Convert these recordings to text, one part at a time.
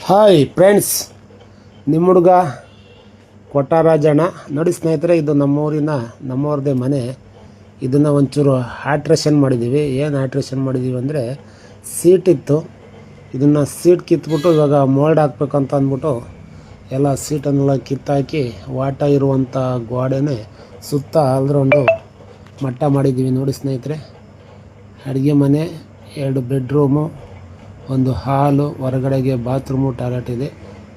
Hi friends, ನಿಮ್ಮ ಹುಡುಗ ಕೊಟ್ಟಾರಾಜಣ್ಣ. ನೋಡಿ ಸ್ನೇಹಿತರೆ, ಇದು ನಮ್ಮವ್ರದ್ದೇ ಮನೆ. ಇದನ್ನು ಒಂಚೂರು ಆಲ್ಟ್ರೇಷನ್ ಮಾಡಿದ್ದೀವಿ. ಏನು ಆಲ್ಟ್ರೇಷನ್ ಮಾಡಿದ್ದೀವಿ ಅಂದರೆ, ಸೀಟ್ ಇತ್ತು, ಇದನ್ನು ಸೀಟ್ ಕಿತ್ಬಿಟ್ಟು ಇವಾಗ ಮೋಲ್ಡ್ ಹಾಕ್ಬೇಕಂತ ಅಂದ್ಬಿಟ್ಟು ಎಲ್ಲ ಸೀಟನ್ನೆಲ್ಲ ಕಿತ್ತಾಕಿ ವಾಟ ಇರುವಂಥ ಗೋಡೆನೇ ಸುತ್ತ ಆಲ್ರೌಂಡು ಮಟ್ಟ ಮಾಡಿದ್ದೀವಿ. ನೋಡಿ ಸ್ನೇಹಿತರೆ, ಅಡುಗೆ ಮನೆ, 2 ಬೆಡ್ರೂಮು, ಒಂದು ಹಾಲು, ಹೊರಗಡೆಗೆ ಬಾತ್ರೂಮು, ಟಾಯ್ಲೆಟ್ ಇದೆ.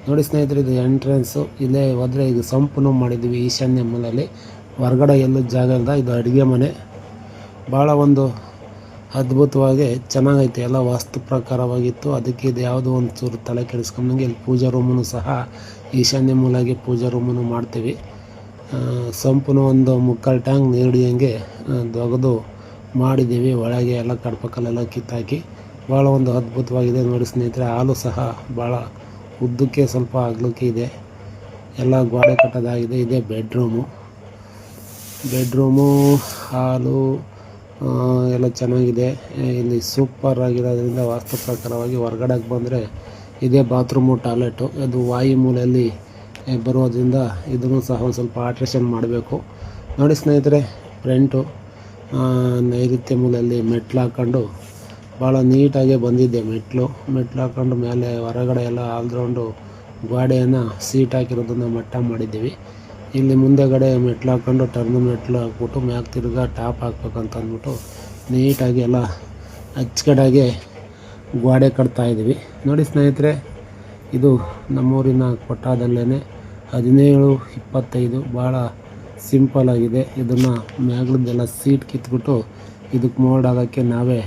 ನೋಡಿ ಸ್ನೇಹಿತರೆ, ಇದು ಎಂಟ್ರೆನ್ಸು. ಇಲ್ಲೇ ಹೋದರೆ ಇದು ಸಂಪನ್ನು ಮಾಡಿದ್ದೀವಿ ಈಶಾನ್ಯ ಮೂಲೆಯಲ್ಲಿ. ಹೊರಗಡೆ ಎಲ್ಲೂ ಜಾಗ ಇಲ್ಲ. ಇದು ಅಡುಗೆ ಮನೆ. ಭಾಳ ಒಂದು ಅದ್ಭುತವಾಗಿ ಚೆನ್ನಾಗೈತೆ. ಎಲ್ಲ ವಾಸ್ತು ಪ್ರಕಾರವಾಗಿತ್ತು. ಅದಕ್ಕೆ ಇದು ಯಾವುದೋ ಒಂದು ಚೂರು ತಲೆ ಕೆಡಿಸ್ಕೊಂಡಂಗೆ ಇಲ್ಲಿ ಪೂಜಾ ರೂಮನ್ನು ಸಹ ಈಶಾನ್ಯ ಮೂಲೆಗೆ ಪೂಜಾ ರೂಮನ್ನು ಮಾಡ್ತೀವಿ. ಸಂಪನ್ನು ಒಂದು 3/4 ಟ್ಯಾಂಕ್ ನೀಡಿಯಂಗೆ ದೊಗೆದು ಮಾಡಿದ್ದೀವಿ. ಒಳಗೆ ಎಲ್ಲ ಕಡ್ಪಕಲ್ಲೆಲ್ಲ ಕಿತ್ತಾಕಿ ಭಾಳ ಒಂದು ಅದ್ಭುತವಾಗಿದೆ. ನೋಡಿ ಸ್ನೇಹಿತರೆ, ಹಾಲು ಸಹ ಭಾಳ ಉದ್ದಕ್ಕೆ ಸ್ವಲ್ಪ ಅಗಲಕ್ಕೆ ಇದೆ. ಎಲ್ಲ ಗೋಡೆ ಕಟ್ಟೋದಾಗಿದೆ. ಇದೇ ಬೆಡ್ರೂಮು, ಹಾಲು ಎಲ್ಲ ಚೆನ್ನಾಗಿದೆ. ಇಲ್ಲಿ ಸೂಪರ್ ಆಗಿರೋದ್ರಿಂದ ವಾಸ್ತು ಪ್ರಕಾರವಾಗಿ ಹೊರಗಡೆಗೆ ಬಂದರೆ ಇದೇ ಬಾತ್ರೂಮು, ಟಾಯ್ಲೆಟು. ಅದು ವಾಯು ಮೂಲೆಯಲ್ಲಿ ಬರೋದ್ರಿಂದ ಇದನ್ನು ಸಹ ಒಂದು ಸ್ವಲ್ಪ ಆಲ್ಟ್ರೇಷನ್ ಮಾಡಬೇಕು. ನೋಡಿ ಸ್ನೇಹಿತರೆ, ಫ್ರಂಟು ನೈಋತ್ಯ ಮೂಲೆಯಲ್ಲಿ ಮೆಟ್ಲು ಹಾಕ್ಕೊಂಡು ಭಾಳ ನೀಟಾಗೆ ಬಂದಿದ್ದೆ. ಮೆಟ್ಲು ಹಾಕ್ಕೊಂಡು ಮೇಲೆ ಹೊರಗಡೆ ಎಲ್ಲ ಆಲ್ರೌಂಡು ಗೋಡೆಯನ್ನು ಸೀಟ್ ಹಾಕಿರೋದನ್ನು ಮಟ್ಟ ಮಾಡಿದ್ದೀವಿ. ಇಲ್ಲಿ ಮುಂದೆಗಡೆ ಮೆಟ್ಲು ಹಾಕ್ಕೊಂಡು ಟರ್ನ್ ಮೆಟ್ಲು ಹಾಕ್ಬಿಟ್ಟು ಮ್ಯಾಕ್ ತಿರ್ಗಾ ಟಾಪ್ ಹಾಕ್ಬೇಕಂತ ಅಂದ್ಬಿಟ್ಟು ನೀಟಾಗಿ ಎಲ್ಲ ಅಚ್ಚಕಡೆಗೆ ಗೋಡೆ ಕಟ್ತಾಯಿದ್ದೀವಿ. ನೋಡಿ ಸ್ನೇಹಿತರೆ, ಇದು ನಮ್ಮೂರಿನ ಕೊಟ್ಟಾದಲ್ಲೇ 17-25 ಭಾಳ ಸಿಂಪಲ್ ಆಗಿದೆ. ಇದನ್ನು ಮ್ಯಾಗ್ಲದ್ದೆಲ್ಲ ಸೀಟ್ ಕಿತ್ಬಿಟ್ಟು ಇದಕ್ಕೆ ಮೋಲ್ಡ್ ಆಗೋಕ್ಕೆ ನಾವೇ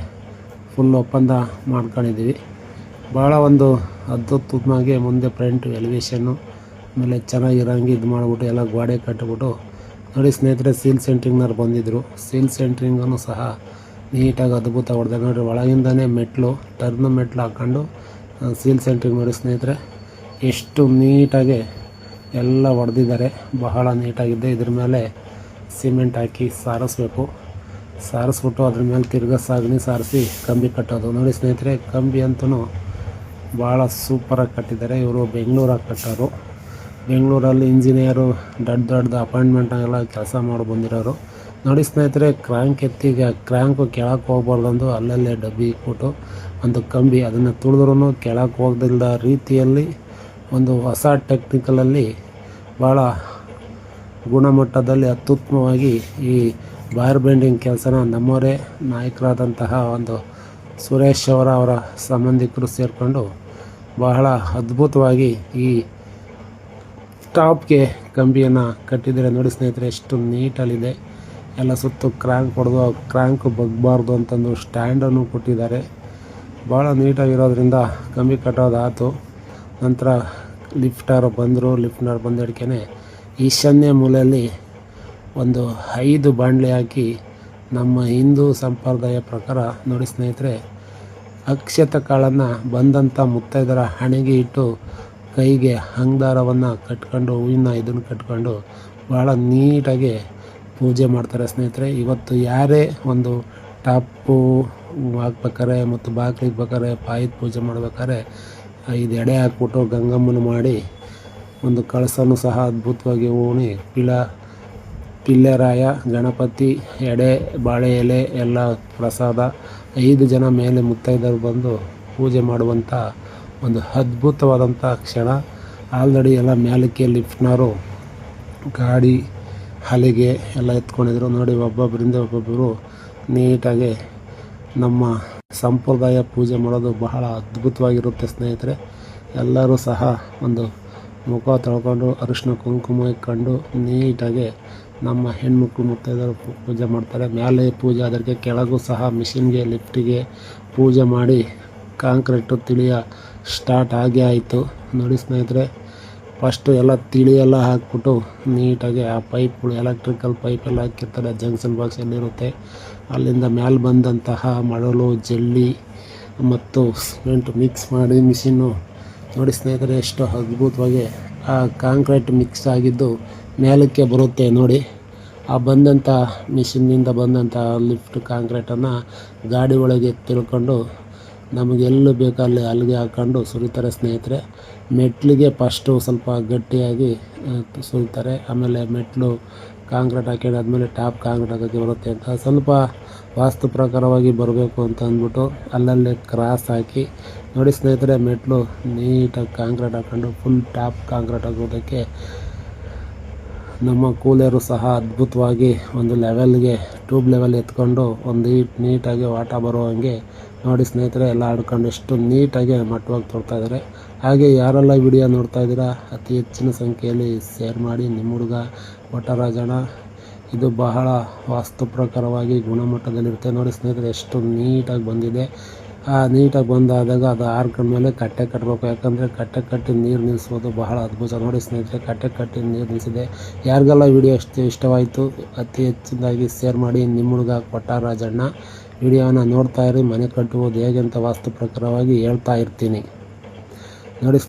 ಫುಲ್ ಒಪ್ಪಂದ ಮಾಡ್ಕೊಂಡಿದ್ದೀವಿ. ಭಾಳ ಒಂದು ಅದ್ಭುತವಾಗಿ ಮುಂದೆ ಫ್ರಂಟ್ ಎಲಿವೇಶನ್ನು ಆಮೇಲೆ ಚೆನ್ನಾಗಿರೋಂಗೆ ಇದು ಮಾಡಿಬಿಟ್ಟು ಎಲ್ಲ ಗೋಡೆ ಕಟ್ಟಿಬಿಟ್ಟು. ನೋಡಿ ಸ್ನೇಹಿತರೆ, ಸೀಲ್ ಸೆಂಟ್ರಿಂಗ್ನವ್ರು ಬಂದಿದ್ದರು. ಸೀಲ್ ಸೆಂಟ್ರಿಂಗನ್ನು ಸಹ ನೀಟಾಗಿ ಅದ್ಭುತ ಹೊಡೆದ. ನೋಡಿ, ಒಳಗಿಂದನೇ ಟರ್ನ್ ಮೆಟ್ಲು ಹಾಕ್ಕೊಂಡು ಸೀಲ್ ಸೆಂಟ್ರಿಂಗ್. ನೋಡಿ ಸ್ನೇಹಿತರೆ, ಎಷ್ಟು ನೀಟಾಗಿ ಎಲ್ಲ ಹೊಡೆದಿದ್ದಾರೆ. ಬಹಳ ನೀಟಾಗಿದೆ. ಇದ್ರ ಮೇಲೆ ಸಿಮೆಂಟ್ ಹಾಕಿ ಸಾರಿಸ್ಬಿಟ್ಟು ಅದ್ರ ಮೇಲೆ ತಿರ್ಗಾ ಸಾಗಣಿ ಸಾರಿಸಿ ಕಂಬಿ ಕಟ್ಟೋದು. ನೋಡಿ ಸ್ನೇಹಿತರೆ, ಕಂಬಿ ಅಂತೂ ಭಾಳ ಸೂಪರಾಗಿ ಕಟ್ಟಿದ್ದಾರೆ. ಇವರು ಬೆಂಗಳೂರಾಗಿ ಕಟ್ಟೋರು. ಬೆಂಗಳೂರಲ್ಲಿ ಇಂಜಿನಿಯರು ದೊಡ್ಡ ಅಪಾಯಿಂಟ್ಮೆಂಟಾಗೆಲ್ಲ ಕೆಲಸ ಮಾಡಿ ಬಂದಿರೋರು. ನೋಡಿ ಸ್ನೇಹಿತರೆ, ಕ್ರ್ಯಾಂಕು ಕೆಳಕ್ಕೆ ಹೋಗ್ಬಾರ್ದಂದು ಅಲ್ಲಲ್ಲೇ ಡಬ್ಬಿ ಇಟ್ಬಿಟ್ಟು ಒಂದು ಕಂಬಿ ಅದನ್ನು ತುಳಿದ್ರೂ ಕೆಳಕ್ಕೆ ಹೋಗ್ದಿಲ್ಲದ ರೀತಿಯಲ್ಲಿ ಒಂದು ಹೊಸ ಟೆಕ್ನಿಕಲಲ್ಲಿ ಭಾಳ ಗುಣಮಟ್ಟದಲ್ಲಿ ಅತ್ಯುತ್ತಮವಾಗಿ ಈ ವೈರ್ ಬೆಂಡಿಂಗ್ ಕೆಲಸನ ನಮ್ಮವರೇ ನಾಯಕರಾದಂತಹ ಒಂದು ಸುರೇಶ್ ಅವರ ಸಂಬಂಧಿಕರು ಸೇರಿಕೊಂಡು ಬಹಳ ಅದ್ಭುತವಾಗಿ ಈ ಟಾಪ್ಗೆ ಕಂಬಿಯನ್ನು ಕಟ್ಟಿದ್ದಾರೆ. ನೋಡಿ ಸ್ನೇಹಿತರೆ, ಎಷ್ಟು ನೀಟಲ್ಲಿದೆ. ಎಲ್ಲ ಸುತ್ತು ಕ್ರ್ಯಾಂಕು ಬಗ್ಬಾರ್ದು ಅಂತಂದು ಸ್ಟ್ಯಾಂಡನ್ನು ಕೊಟ್ಟಿದ್ದಾರೆ. ಭಾಳ ನೀಟಾಗಿರೋದ್ರಿಂದ ಕಂಬಿ ಕಟ್ಟೋದಾಯಿತು. ನಂತರ ಲಿಫ್ಟರ್ ಬಂದಡಿಕೆ ಈಶಾನ್ಯ ಮೂಲೆಯಲ್ಲಿ ಒಂದು 5 ಬಾಣಲೆ ಹಾಕಿ ನಮ್ಮ ಹಿಂದೂ ಸಂಪ್ರದಾಯ ಪ್ರಕಾರ. ನೋಡಿ ಸ್ನೇಹಿತರೆ, ಅಕ್ಷತ ಕಾಳನ್ನು ಬಂದಂಥ ಮುತ್ತೈದರ ಹಣೆಗೆ ಇಟ್ಟು ಕೈಗೆ ಅಂಗದಾರವನ್ನು ಕಟ್ಕೊಂಡು ಇದನ್ನು ಕಟ್ಕೊಂಡು ಭಾಳ ನೀಟಾಗಿ ಪೂಜೆ ಮಾಡ್ತಾರೆ ಸ್ನೇಹಿತರೆ. ಇವತ್ತು ಯಾರೇ ಒಂದು ಟಾಪು ಹಾಕ್ಬೇಕಾರೆ ಮತ್ತು ಬಾಗಿಲು ಇಕ್ಬೇಕಾರೆ, ಪಾಯದ ಪೂಜೆ ಮಾಡ್ಬೇಕಾದ್ರೆ 5 ಎಡೆ ಹಾಕ್ಬಿಟ್ಟು ಗಂಗಮ್ಮನ ಮಾಡಿ ಒಂದು ಕಳಸನೂ ಸಹ ಅದ್ಭುತವಾಗಿ ಹೂಣಿ ಪಿಲ್ಲೆರಾಯ, ಗಣಪತಿ, ಎಡೆ, ಬಾಳೆ ಎಲೆ ಎಲ್ಲ ಪ್ರಸಾದ 5 ಜನ ಮೇಲೆ ಮುತ್ತೈದರು ಬಂದು ಪೂಜೆ ಮಾಡುವಂಥ ಒಂದು ಅದ್ಭುತವಾದಂಥ ಕ್ಷಣ. ಆಲ್ರೆಡಿ ಎಲ್ಲ ಮೇಲಕ್ಕೆ ಲಿಫ್ಟ್ನವರು ಗಾಡಿ ಹಲಿಗೆ ಎಲ್ಲ ಎತ್ಕೊಂಡಿದ್ರು. ನೋಡಿ, ಒಬ್ಬೊಬ್ಬರು ನೀಟಾಗಿ ನಮ್ಮ ಸಂಪ್ರದಾಯ ಪೂಜೆ ಮಾಡೋದು ಬಹಳ ಅದ್ಭುತವಾಗಿರುತ್ತೆ ಸ್ನೇಹಿತರೆ. ಎಲ್ಲರೂ ಸಹ ಒಂದು ಮುಖ ತೊಳ್ಕೊಂಡು ಅರಿಶಿನ ಕುಂಕುಮ ಇಟ್ಕೊಂಡು ನೀಟಾಗಿ ನಮ್ಮ ಹೆಣ್ಮಕ್ಳು ಮುತ್ತೈದರು ಪೂಜೆ ಮಾಡ್ತಾರೆ. ಮೇಲೆ ಪೂಜೆ ಅದಕ್ಕೆ ಕೆಳಗೂ ಸಹ ಮಿಷಿನ್ಗೆ ಲಿಫ್ಟಿಗೆ ಪೂಜೆ ಮಾಡಿ ಕಾಂಕ್ರೀಟು ತಿಳಿಯ ಸ್ಟಾರ್ಟ್ ಆಗೇ ಆಯಿತು. ನೋಡಿ ಸ್ನೇಹಿತರೆ, ಫಸ್ಟು ಎಲ್ಲ ತಿಳಿಯೆಲ್ಲ ಹಾಕ್ಬಿಟ್ಟು ನೀಟಾಗಿ ಆ ಪೈಪ್ಗಳು, ಎಲೆಕ್ಟ್ರಿಕಲ್ ಪೈಪೆಲ್ಲ ಹಾಕಿರ್ತಾರೆ. ಜಂಕ್ಷನ್ ಬಾಕ್ಸ್ ಎಲ್ಲಿರುತ್ತೆ ಅಲ್ಲಿಂದ ಮೇಲೆ ಬಂದಂತಹ ಮರಳು, ಜಲ್ಲಿ ಮತ್ತು ಸಿಮೆಂಟ್ ಮಿಕ್ಸ್ ಮಾಡಿ ಮಿಷಿನ್ನು. ನೋಡಿ ಸ್ನೇಹಿತರೆ, ಎಷ್ಟು ಅದ್ಭುತವಾಗಿ ಆ ಕಾಂಕ್ರೀಟ್ ಮಿಕ್ಸ್ ಆಗಿದ್ದು ಮೇಲಕ್ಕೆ ಬರುತ್ತೆ. ನೋಡಿ, ಆ ಬಂದಂಥ ಮಿಷಿನ್ನಿಂದ ಬಂದಂಥ ಲಿಫ್ಟ್ ಕಾಂಕ್ರೀಟನ್ನು ಗಾಡಿ ಒಳಗೆ ತಿಳ್ಕೊಂಡು ನಮಗೆ ಎಲ್ಲಿ ಬೇಕೋ ಅಲ್ಲಿ ಹಲ್ಗೆ ಹಾಕ್ಕೊಂಡು ಸುರಿತಾರೆ ಸ್ನೇಹಿತರೆ. ಮೆಟ್ಲಿಗೆ ಫಸ್ಟು ಸ್ವಲ್ಪ ಗಟ್ಟಿಯಾಗಿ ಸುರಿತಾರೆ, ಆಮೇಲೆ ಮೆಟ್ಲು ಕಾಂಕ್ರೀಟ್ ಹಾಕಿದಾದ್ಮೇಲೆ ಟಾಪ್ ಕಾಂಕ್ರೀಟ್ ಹಾಕೋಕ್ಕೆ ಬರುತ್ತೆ ಅಂತ ಸ್ವಲ್ಪ ವಾಸ್ತು ಪ್ರಕಾರವಾಗಿ ಬರಬೇಕು ಅಂತ ಅಂದ್ಬಿಟ್ಟು ಅಲ್ಲಲ್ಲೇ ಕ್ರಾಸ್ ಹಾಕಿ ನೋಡಿ ಸ್ನೇಹಿತರೆ, ಮೆಟ್ಲು ನೀಟಾಗಿ ಕಾಂಕ್ರೀಟ್ ಹಾಕ್ಕೊಂಡು ಫುಲ್ ಟಾಪ್ ಕಾಂಕ್ರೀಟ್ ಹಾಕೋದಕ್ಕೆ ನಮ್ಮ ಕೂಲರು ಸಹ ಅದ್ಭುತವಾಗಿ ಒಂದು ಲೆವೆಲ್ಗೆ ಟ್ಯೂಬ್ ಲೆವೆಲ್ ಎತ್ಕೊಂಡು ಒಂದು ನೀಟಾಗಿ ವಾಟ ಬರೋ ಹಂಗೆ ನೋಡಿ ಸ್ನೇಹಿತರೆ, ಎಲ್ಲ ಆಡ್ಕೊಂಡು ಎಷ್ಟು ನೀಟಾಗಿ ಮಟ್ಟವಾಗಿ ತೋರ್ತಾಯಿದ್ದಾರೆ. ಹಾಗೆ ಯಾರೆಲ್ಲ ವಿಡಿಯೋ ನೋಡ್ತಾ ಇದ್ದೀರಾ ಅತಿ ಹೆಚ್ಚಿನ ಸಂಖ್ಯೆಯಲ್ಲಿ ಶೇರ್ ಮಾಡಿ. ನಿಮ್ಮ ಹುಡುಗ ಕೊಟ್ಟರಾಜಣ್ಣ. ಇದು ಬಹಳ ವಾಸ್ತು ಪ್ರಕಾರವಾಗಿ ಗುಣಮಟ್ಟದಲ್ಲಿರುತ್ತೆ. ನೋಡಿ ಸ್ನೇಹಿತರೆ, ಎಷ್ಟು ನೀಟಾಗಿ ಬಂದಿದೆ. ನೀಟಾಗಿ ಬಂದಾದಾಗ ಅದು ಆರ್ಕೊಂಡ್ಮೇಲೆ ಕಟ್ಟೆ ಕಟ್ಟಬೇಕು, ಯಾಕಂದರೆ ಕಟ್ಟೆ ಕಟ್ಟಿ ನೀರು ನಿಲ್ಲಿಸೋದು ಬಹಳ ಅದ್ಭುತ. ನೋಡಿ ಸ್ನೇಹಿತರೆ, ಕಟ್ಟೆ ಕಟ್ಟಿ ನೀರು ನಿಲ್ಲಿಸಿದೆ. ಯಾರಿಗೆಲ್ಲ ವಿಡಿಯೋ ಇಷ್ಟವಾಯಿತು ಅತಿ ಹೆಚ್ಚಿನದಾಗಿ ಶೇರ್ ಮಾಡಿ. ನಿಮ್ಮ ಹುಡುಗ ಕೊಟ್ಟರಾಜಣ್ಣ. ವಿಡಿಯೋನ ನೋಡ್ತಾ ಇರಿ. ಮನೆ ಕಟ್ಟುವುದು ಹೇಗೆ ಅಂತ ವಾಸ್ತು ಪ್ರಕಾರವಾಗಿ ಹೇಳ್ತಾ ಇರ್ತೀನಿ. ನೋಡಿ